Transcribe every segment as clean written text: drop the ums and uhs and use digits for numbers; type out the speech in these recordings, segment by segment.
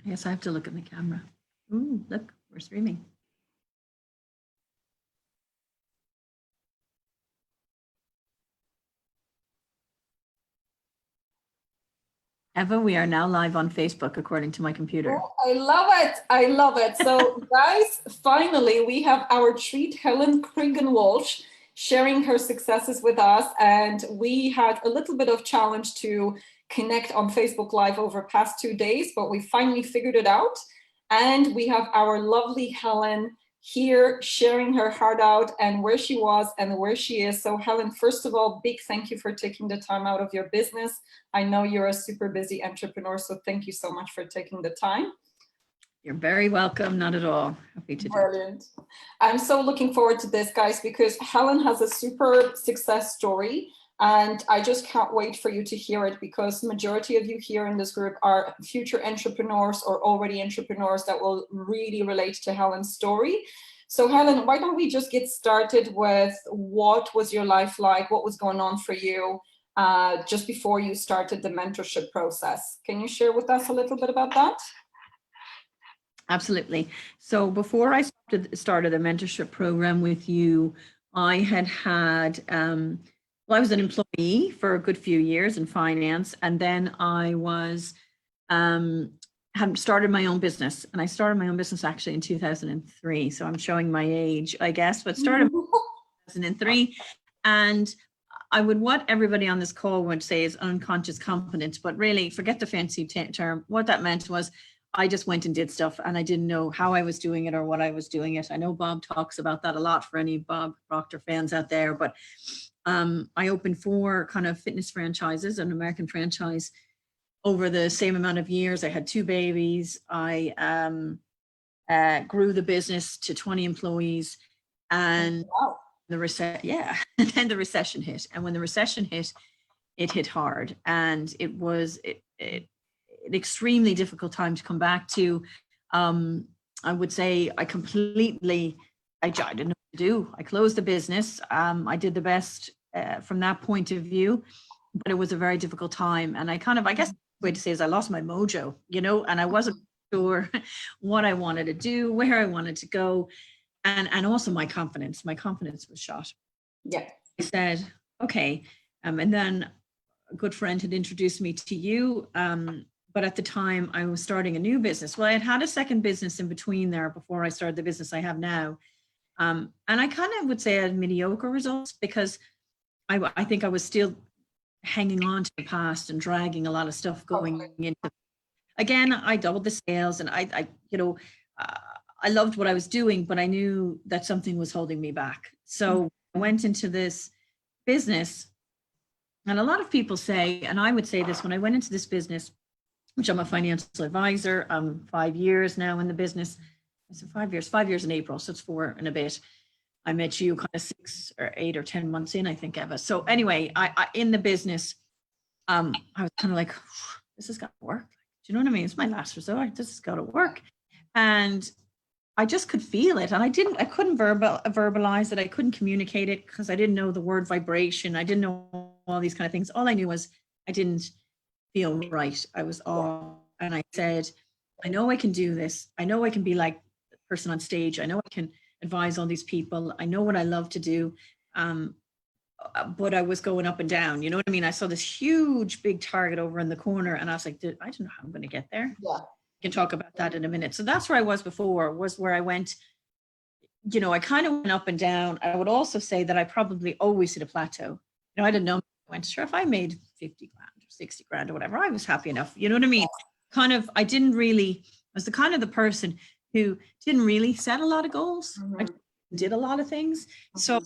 Yes, I have to look at the camera. Ooh, look, we're streaming. Eva, we are now live on Facebook, according to my computer. Oh, I love it. I love it. So guys, finally, we have our treat, Helen Cregan-Walsh, sharing her successes with us. And we had a little bit of challenge to connect on Facebook Live over past 2 days, but we finally figured it out. And we have our lovely Helen here sharing her heart out and where she was and where she is. So Helen, first of all, big thank you for taking the time out of your business. I know you're a super busy entrepreneur, so thank you so much for taking the time. You're very welcome. Not at all. Happy to do. Brilliant. I'm so looking forward to this, guys, because Helen has a super success story. And I just can't wait for you to hear it, because the majority of you here in this group are future entrepreneurs or already entrepreneurs that will really relate to Helen's story. So Helen, why don't we just get started with what was your life like? What was going on for you just before you started the mentorship process? Can you share with us a little bit about that? Absolutely. So before I started the mentorship program with you, I had well, I was an employee for a good few years in finance, and then I was had started my own business, and I started my own business actually in 2003. So I'm showing my age, I guess, but started in 2003, and what everybody on this call would say is unconscious competence, but really forget the fancy term. What that meant was I just went and did stuff, and I didn't know how I was doing it or what I was doing it. I know Bob talks about that a lot for any Bob Proctor fans out there, but I opened 4 kind of fitness franchises, an American franchise, over the same amount of years. I had 2 babies. I grew the business to 20 employees, and wow. and then the recession hit. And when the recession hit, it hit hard, and it was an extremely difficult time to come back to. I would say I didn't know what to do. I closed the business. I did the best from that point of view, but it was a very difficult time. And I guess the way to say is I lost my mojo, and I wasn't sure what I wanted to do, where I wanted to go. And also my confidence was shot. Yeah. I said, okay. And then a good friend had introduced me to you. But at the time I was starting a new business. Well, I had a second business in between there before I started the business I have now. And I kind of would say I had mediocre results, because I think I was still hanging on to the past and dragging a lot of stuff going into. Again, I doubled the sales, and I loved what I was doing, but I knew that something was holding me back. So I went into this business, and a lot of people say, and I would say this, when I went into this business, which I'm a financial advisor, I'm 5 years now in the business. I said 5 years in April, so it's 4 and a bit. I met you kind of 6 or 8 or 10 months in, I think, Eva. So anyway, I in the business, I was kind of like, this has got to work. Do you know what I mean? It's my last resort. This has got to work. And I just could feel it. And I couldn't verbalize it. I couldn't communicate it, because I didn't know the word vibration. I didn't know all these kind of things. All I knew was I didn't feel right. I was off. And I said, I know I can do this. I know I can be like the person on stage. I know I can advise all these people. I know what I love to do. But I was going up and down. You know what I mean? I saw this huge, big target over in the corner, and I was like, I don't know how I'm going to get there. Yeah. We can talk about that in a minute. So that's where I was before, was where I went, I kind of went up and down. I would also say that I probably always hit a plateau. I didn't know. I went, sure, if I made 50 grand or 60 grand or whatever, I was happy enough. You know what I mean? I was the kind of the person who didn't really set a lot of goals. I did a lot of things. So,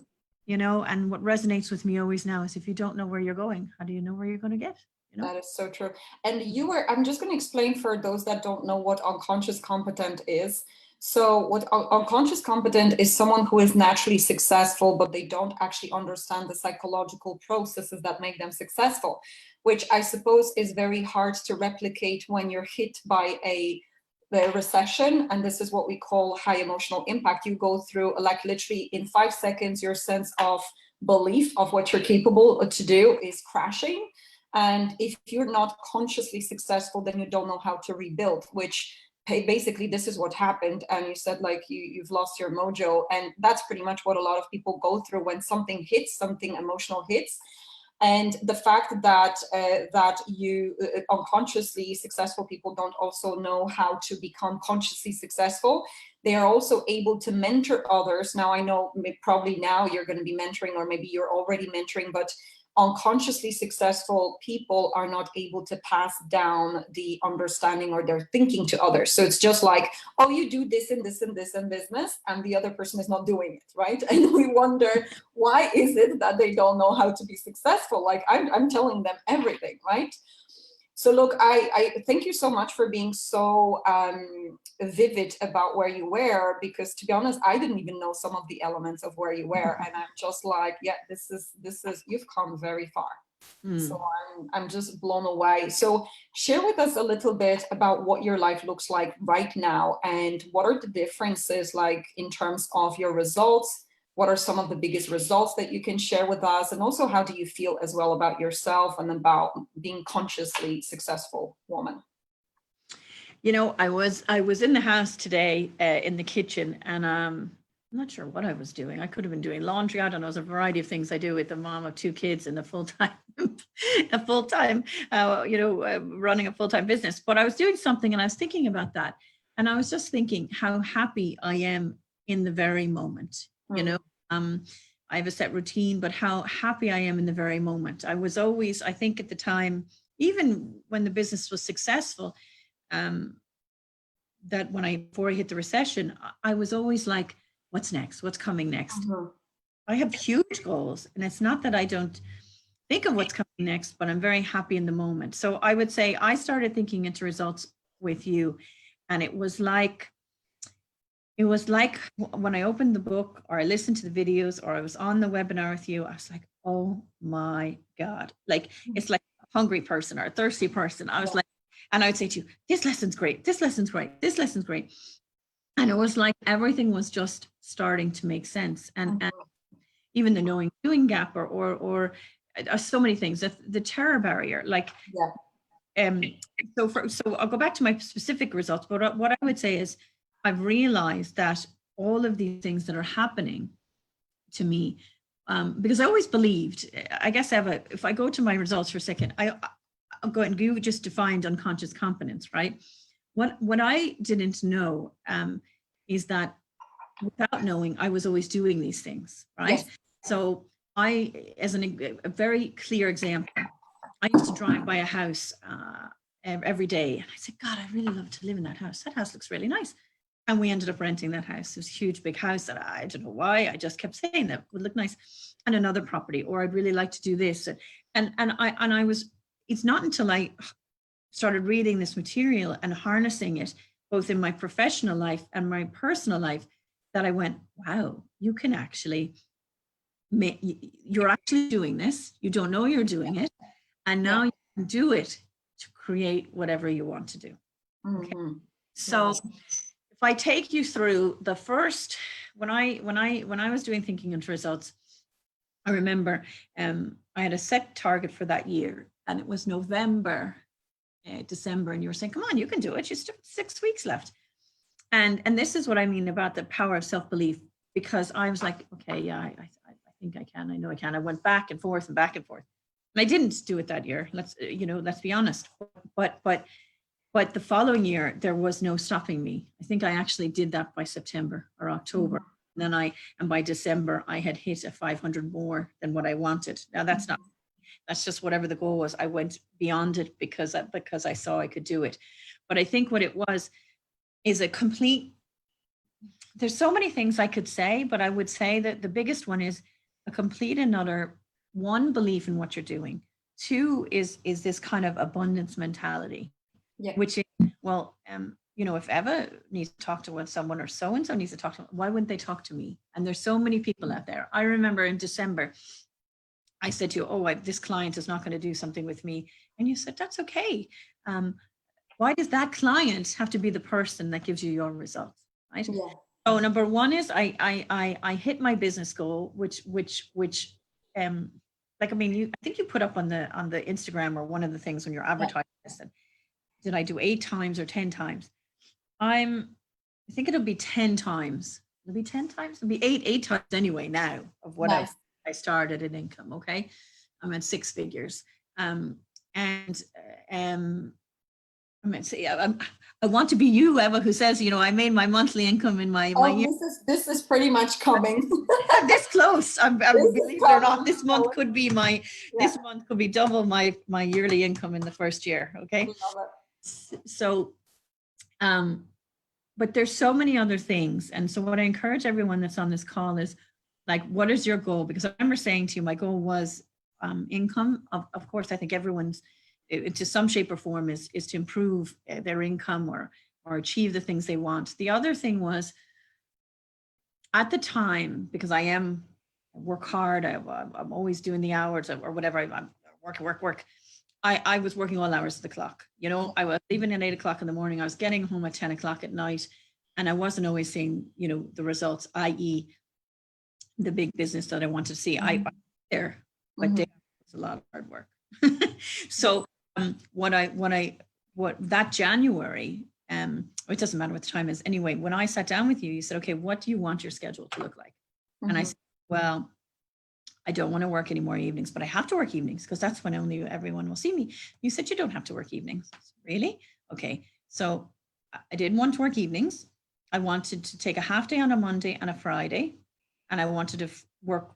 and what resonates with me always now is, if you don't know where you're going, how do you know where you're going to get? That is so true. And I'm just going to explain for those that don't know what unconscious competent is. So what unconscious competent is someone who is naturally successful, but they don't actually understand the psychological processes that make them successful, which I suppose is very hard to replicate when you're hit by the recession. And this is what we call high emotional impact. You go through, like, literally in 5 seconds, your sense of belief of what you're capable to do is crashing. And if you're not consciously successful, then you don't know how to rebuild, which hey, basically this is what happened, and you said like you've lost your mojo, and that's pretty much what a lot of people go through when something hits, something emotional hits. And the fact that you unconsciously successful people don't also know how to become consciously successful. They are also able to mentor others. Now I know probably now you're going to be mentoring, or maybe you're already mentoring, but unconsciously successful people are not able to pass down the understanding or their thinking to others. So it's just like, oh, you do this and this and this in business, and the other person is not doing it, right? And we wonder, why is it that they don't know how to be successful? Like I'm telling them everything, right? So look, I thank you so much for being so vivid about where you were, because to be honest, I didn't even know some of the elements of where you were, and I'm just like, yeah, this is you've come very far. So I'm just blown away. So share with us a little bit about what your life looks like right now, and what are the differences like in terms of your results. What are some of the biggest results that you can share with us? And also, how do you feel as well about yourself and about being consciously successful woman? You know, I was in the house today in the kitchen, and I'm not sure what I was doing. I could have been doing laundry. I don't know. There's a variety of things I do with the mom of two kids and a full-time, running a full-time business. But I was doing something, and I was thinking about that. And I was just thinking how happy I am in the very moment. You know, I have a set routine, but how happy I am in the very moment. I was always, I think at the time, even when the business was successful, that before I hit the recession, I was always like, what's next? What's coming next? I have huge goals, and it's not that I don't think of what's coming next, but I'm very happy in the moment. So I would say I started thinking into results with you, and it was like when I opened the book, or I listened to the videos, or I was on the webinar with you, I was like, oh my God, like it's like a hungry person or a thirsty person. I was like, and I'd say to you, this lesson's great, this lesson's great, this lesson's great. And it was like everything was just starting to make sense. And even the knowing doing gap or so many things, the terror barrier, like, so I'll go back to my specific results, but what I would say is I've realized that all of these things that are happening to me, because I always believed, I guess, Eva, if I go to my results for a second, I'll go and you just defined unconscious competence, right? What I didn't know is that without knowing, I was always doing these things, right? Yes. So as a very clear example, I used to drive by a house every day, and I said, God, I really love to live in that house. That house looks really nice. And we ended up renting that house. It was a huge, big house that I don't know why. I just kept saying that would look nice. And another property, or I'd really like to do this. And I was, it's not until I started reading this material and harnessing it, both in my professional life and my personal life, that I went, wow, you can actually, you're actually doing this. You don't know you're doing it. And now you can do it to create whatever you want to do. Okay. So if I take you through the first, when I was doing thinking into results, I remember I had a set target for that year, and it was November, December, and you were saying, come on, you can do it. You still have 6 weeks left. And this is what I mean about the power of self-belief, because I was like, okay, yeah, I think I can. I know I can. I went back and forth and back and forth. And I didn't do it that year. Let's be honest. But the following year, there was no stopping me. I think I actually did that by September or October. And then by December, I had hit a 500 more than what I wanted. Now that's just whatever the goal was. I went beyond it because I saw I could do it. But I think what it was is a complete, there's so many things I could say, but I would say that the biggest one is a complete and utter, one, belief in what you're doing. Two is this kind of abundance mentality, which is, well, if Eva needs to talk to someone, or so-and-so needs to talk to, why wouldn't they talk to me? And there's so many people out there. I remember in December, I said to you, this client is not going to do something with me. And you said, that's okay. Why does that client have to be the person that gives you your results, right? Yeah. So number one is I hit my business goal, which I think you put up on the Instagram or one of the things when you're advertising this, and did I do 8 times or 10 times? I think it'll be 10 times. It'll be 10 times. It'll be eight times anyway now of what Nice. I started in income. Okay. I'm at six figures. And I mean, see, I want to be you, Emma, who says, I made my monthly income in my year. This is pretty much coming. This close. Believe it or not, this month could be this month could be double my yearly income in the first year. Okay. Love it. So, but there's so many other things. And so what I encourage everyone that's on this call is like, what is your goal? Because I remember saying to you, my goal was income. Of course, I think everyone's, to some shape or form, is to improve their income or achieve the things they want. The other thing was, at the time, because I work hard, I'm always doing the hours or whatever, I'm work. I was working all hours of the clock. I was leaving at 8 o'clock in the morning. I was getting home at 10 o'clock at night, and I wasn't always seeing, the results, i.e. the big business that I wanted to see. I there, but there was a lot of hard work. So what that January, it doesn't matter what the time is. Anyway, when I sat down with you, you said, okay, what do you want your schedule to look like? And I said, well, I don't want to work any more evenings, but I have to work evenings because that's when only everyone will see me. You said you don't have to work evenings. Really? Okay. So I didn't want to work evenings. I wanted to take a half day on a Monday and a Friday, and I wanted to work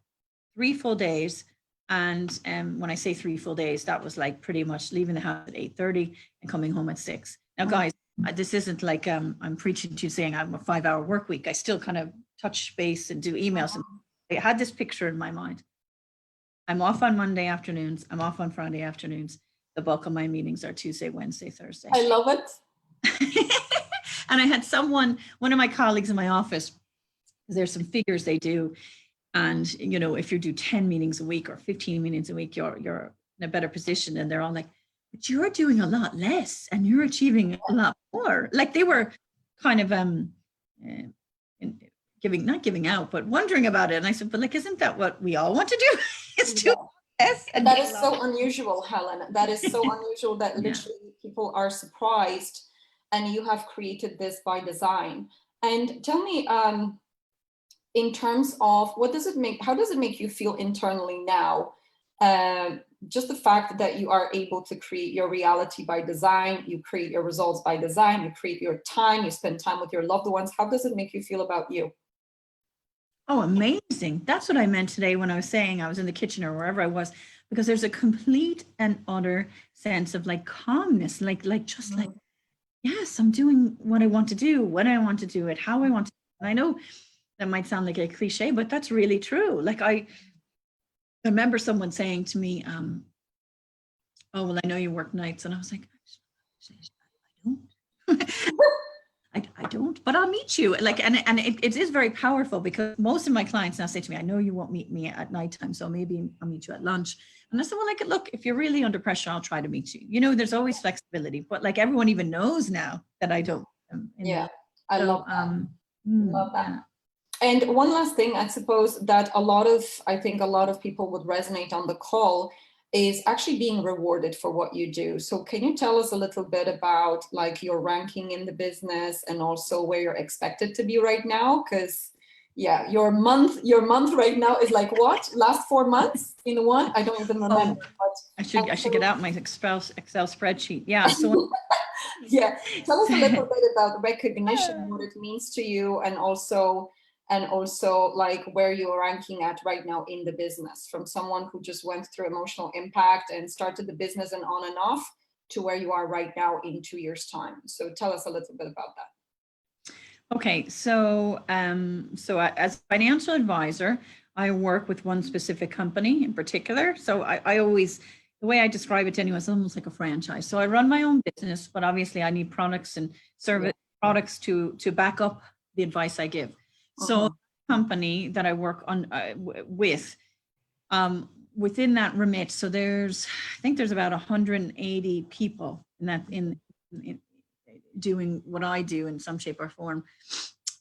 3 full days. And when I say 3 full days, that was like pretty much leaving the house at 8:30 and coming home at 6. Now, guys, this isn't like I'm preaching to you saying I'm a 5-hour work week. I still kind of touch base and do emails. And I had this picture in my mind. I'm off on Monday afternoons. I'm off on Friday afternoons. The bulk of my meetings are Tuesday, Wednesday, Thursday. I love it. And I had one of my colleagues in my office, there's some figures they do. And, if you do 10 meetings a week or 15 meetings a week, you're in a better position. And they're all like, but you're doing a lot less and you're achieving a lot more. Like they were kind of not giving out, but wondering about it. And I said, but like, isn't that what we all want to do? Is to less. And that is so unusual, Helen. That is so unusual that literally people are surprised, and you have created this by design. And tell me, in terms of how does it make you feel internally now? Just the fact that you are able to create your reality by design, you create your results by design, you create your time, you spend time with your loved ones. How does it make you feel about you? Oh, amazing. That's what I meant today when I was saying I was in the kitchen or wherever I was, because there's a complete and utter sense of like calmness, like yes, I'm doing what I want to do, when I want to do it, how I want to. And I know that might sound like a cliche, but that's really true. Like I remember someone saying to me, oh, well, I know you work nights. And I was like, I don't. I don't, but I'll meet you. Like, and it is very powerful, because most of my clients now say to me, I know you won't meet me at nighttime, so maybe I'll meet you at lunch. And I said, well, like, look, if you're really under pressure, I'll try to meet you. There's always flexibility, but like everyone even knows now that I don't. I love that. Love that. And one last thing, I suppose that I think a lot of people would resonate on the call is actually being rewarded for what you do. So can you tell us a little bit about like your ranking in the business and also where you're expected to be right now? Because your month right now is like what? Last 4 months in one? I don't even remember. I should get out my Excel spreadsheet. Yeah. So tell us a little bit about recognition, what it means to you, and also like where you're ranking at right now in the business, from someone who just went through emotional impact and started the business and on and off to where you are right now in 2 years' time. So tell us a little bit about that. Okay, so as a financial advisor, I work with one specific company in particular. So I always, the way I describe it to anyone, it's almost like a franchise. So I run my own business, but obviously I need products and products to back up the advice I give. So the company that I work on with, within that remit, so I think there's about 180 people in doing what I do in some shape or form.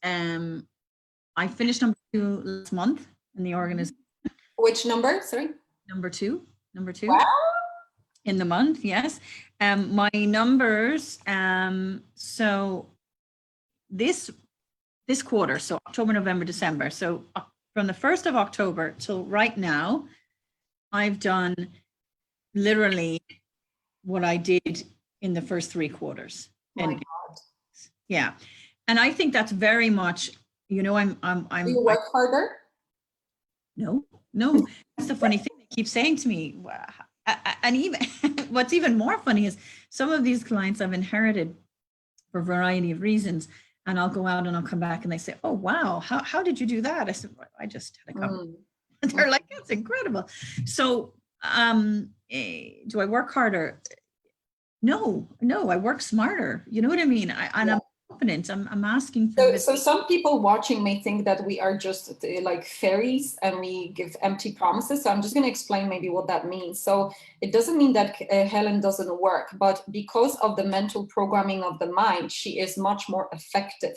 I finished number 2 last month in the organization. Which number? Sorry. Number two. Wow. In the month, yes. My numbers, so this quarter, so October, November, December. So from the 1st of October till right now, I've done literally what I did in the first 3 quarters. My And God. yeah. And I think that's very much, you know, Do you work harder? No, that's the funny thing they keep saying to me. And even what's even more funny is some of these clients I've inherited for a variety of reasons. And I'll go out and I'll come back and they say, oh, wow, how did you do that? I said, well, I just had a couple. And they're like, that's incredible. So do I work harder? No, I work smarter. You know what I mean? I'm confident. I'm asking for so some people watching may think that we are just like fairies and we give empty promises. So I'm just going to explain maybe what that means. So it doesn't mean that Helen doesn't work, but because of the mental programming of the mind, she is much more effective.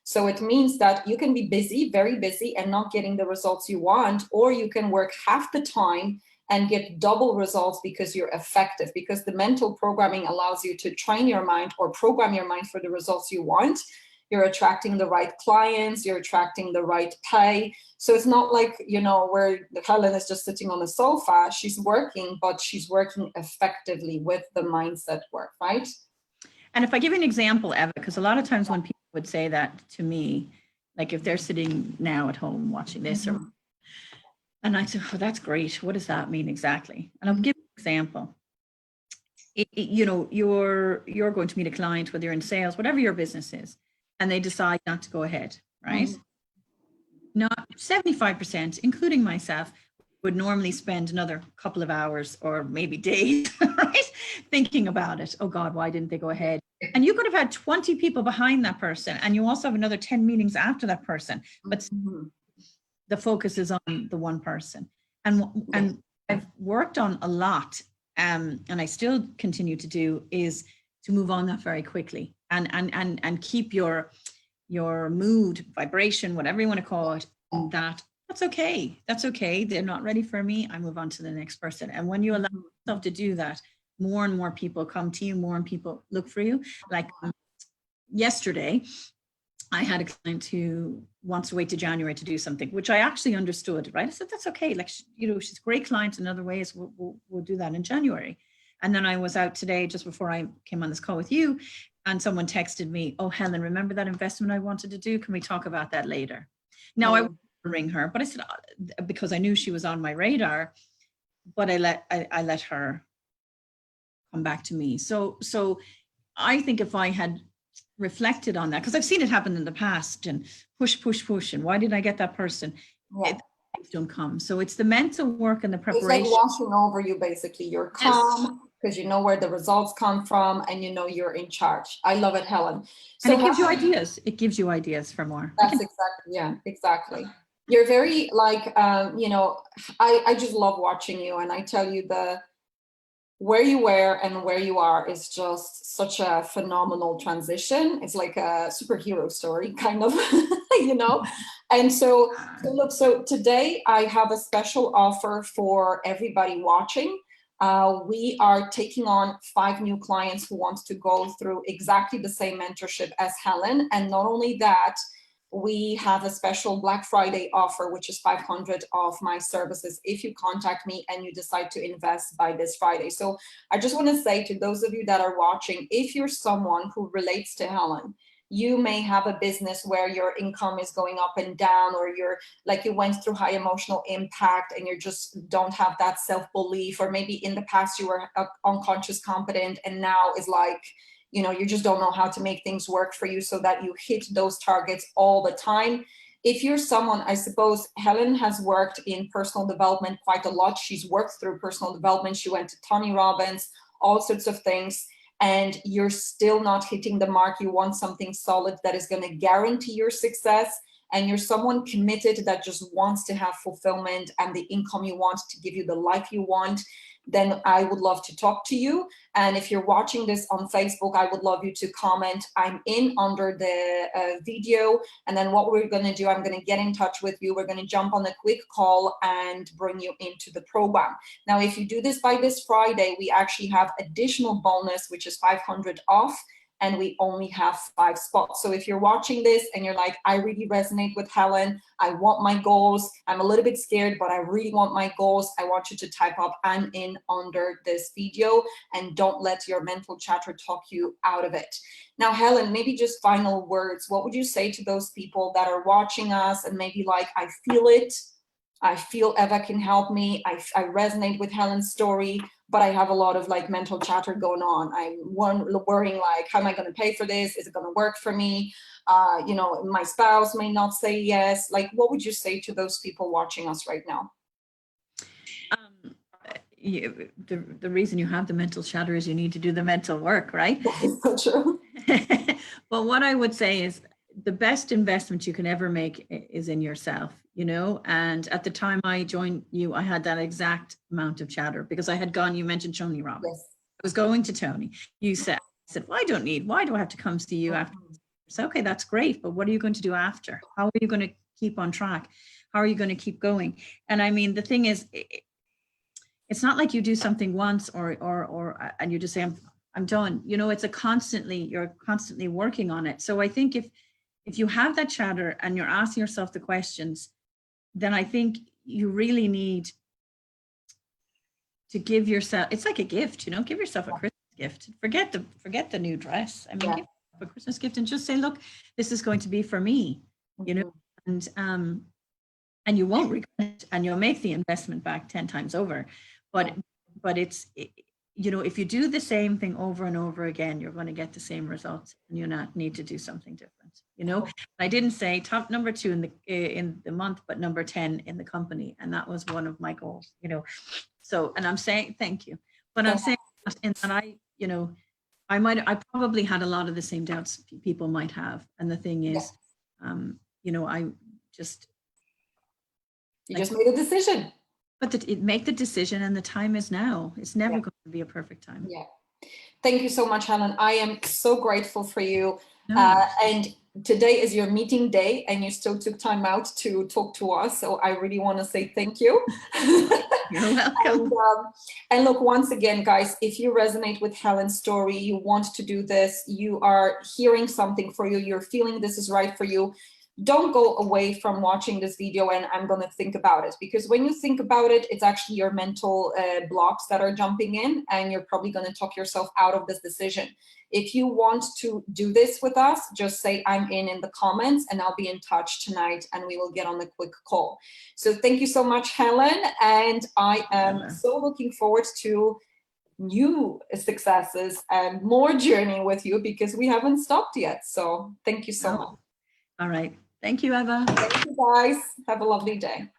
So it means that you can be busy, very busy, and not getting the results you want, or you can work half the time and get double results because you're effective, because the mental programming allows you to train your mind or program your mind for the results you want. You're attracting the right clients, you're attracting the right pay. So it's not like, you know, where Helen is just sitting on the sofa, she's working, but she's working effectively with the mindset work, right? And if I give you an example, Eva, because a lot of times when people would say that to me, like if they're sitting now at home watching this or and I said, oh, that's great. What does that mean exactly? And I'll give you an example. You know, you're going to meet a client, whether you're in sales, whatever your business is, and they decide not to go ahead, right? Not 75%, including myself, would normally spend another couple of hours or maybe days, right? Thinking about it. Oh God, why didn't they go ahead? And you could have had 20 people behind that person, and you also have another 10 meetings after that person, but the focus is on the one person. And I've worked on a lot, and I still continue to do, is to move on that very quickly and keep your mood, vibration, whatever you want to call it, that's okay. That's okay. They're not ready for me. I move on to the next person. And when you allow yourself to do that, more and more people come to you, more and people look for you. Like yesterday, I had a client who wants to wait to January to do something, which I actually understood, right? I said, that's okay. Like, you know, she's a great client in other ways. We'll do that in January. And then I was out today, just before I came on this call with you, and someone texted me, oh, Helen, remember that investment I wanted to do? Can we talk about that later? Now, I wouldn't ring her, but I said, because I knew she was on my radar, but I let her come back to me. So I think if I had reflected on that, because I've seen it happen in the past, and push, and why did I get that person? Things don't come. So it's the mental work and the preparation. It's like washing over you, basically. You're calm because you know where the results come from and you know you're in charge. I love it, Helen. So and it gives you ideas. It gives you ideas for more. That's exactly. You're very like, you know, I just love watching you, and I tell you where you were and where you are is just such a phenomenal transition. It's like a superhero story, kind of, you know? And so look, so today I have a special offer for everybody watching. We are taking on 5 new clients who want to go through exactly the same mentorship as Helen. And not only that, we have a special Black Friday offer, which is 500 of my services if you contact me and you decide to invest by this Friday. So I just want to say to those of you that are watching, if you're someone who relates to Helen, you may have a business where your income is going up and down, or you're like, you went through high emotional impact and you just don't have that self-belief, or maybe in the past you were unconscious competent and now is like, you know, you just don't know how to make things work for you so that you hit those targets all the time. If you're someone, I suppose Helen has worked in personal development quite a lot. She's worked through personal development. She went to Tony Robbins, all sorts of things, and you're still not hitting the mark. You want something solid that is going to guarantee your success, and you're someone committed that just wants to have fulfillment and the income you want to give you the life you want, then I would love to talk to you. And if you're watching this on Facebook, I would love you to comment I'm in under the video. And then what we're going to do, I'm going to get in touch with you. We're going to jump on a quick call and bring you into the program. Now, if you do this by this Friday, we actually have additional bonus, which is 500 off. and we only have 5 spots. So if you're watching this and you're like, I really resonate with Helen, I want my goals, I'm a little bit scared, but I really want my goals, I want you to type up I'm in under this video, and don't let your mental chatter talk you out of it. Now, Helen, maybe just final words. What would you say to those people that are watching us and maybe like, I feel it, I feel Eva can help me, I resonate with Helen's story, but I have a lot of like mental chatter going on. I'm worrying like, how am I going to pay for this? Is it going to work for me? You know, my spouse may not say yes. Like, what would you say to those people watching us right now? The reason you have the mental chatter is you need to do the mental work, right? That is so true. Well, what I would say is the best investment you can ever make is in yourself, you know. And at the time I joined you, I had that exact amount of chatter because I had gone, you mentioned Tony Robbins. Yes. I was going to Tony. You said, well, I don't need, why do I have to come see you after? So, okay, that's great, but what are you going to do after? How are you going to keep on track? How are you going to keep going? And I mean, the thing is, it's not like you do something once or and you just say, I'm done. You know, it's you're constantly working on it. So I think if you have that chatter and you're asking yourself the questions, then I think you really need to give yourself, it's like a gift, you know, give yourself a Christmas gift. Forget the new dress. I mean, give yourself a Christmas gift and just say, look, this is going to be for me, you know, and you won't regret it, and you'll make the investment back 10 times over. But it's, you know, if you do the same thing over and over again, you're going to get the same results, and you not need to do something different. You know, I didn't say top number 2 in the month, but number 10 in the company, and that was one of my goals. You know, so, and I'm saying thank you, but I'm saying in that you know, I probably had a lot of the same doubts people might have, and the thing is, you know, you just made a decision. But make the decision, and the time is now. It's never going to be a perfect time. Yeah. Thank you so much, Helen. I am so grateful for you. And today is your meeting day, and you still took time out to talk to us. So I really want to say thank you. You're welcome. And look, once again, guys, if you resonate with Helen's story, you want to do this, you are hearing something for you, you're feeling this is right for you, don't go away from watching this video and I'm going to think about it, because when you think about it, it's actually your mental blocks that are jumping in, and you're probably going to talk yourself out of this decision. If you want to do this with us, just say I'm in the comments, and I'll be in touch tonight and we will get on a quick call. So thank you so much, Helen. And I am so looking forward to new successes and more journey with you, because we haven't stopped yet. So thank you so much. All right. Thank you, Eva. Thank you, guys. Have a lovely day.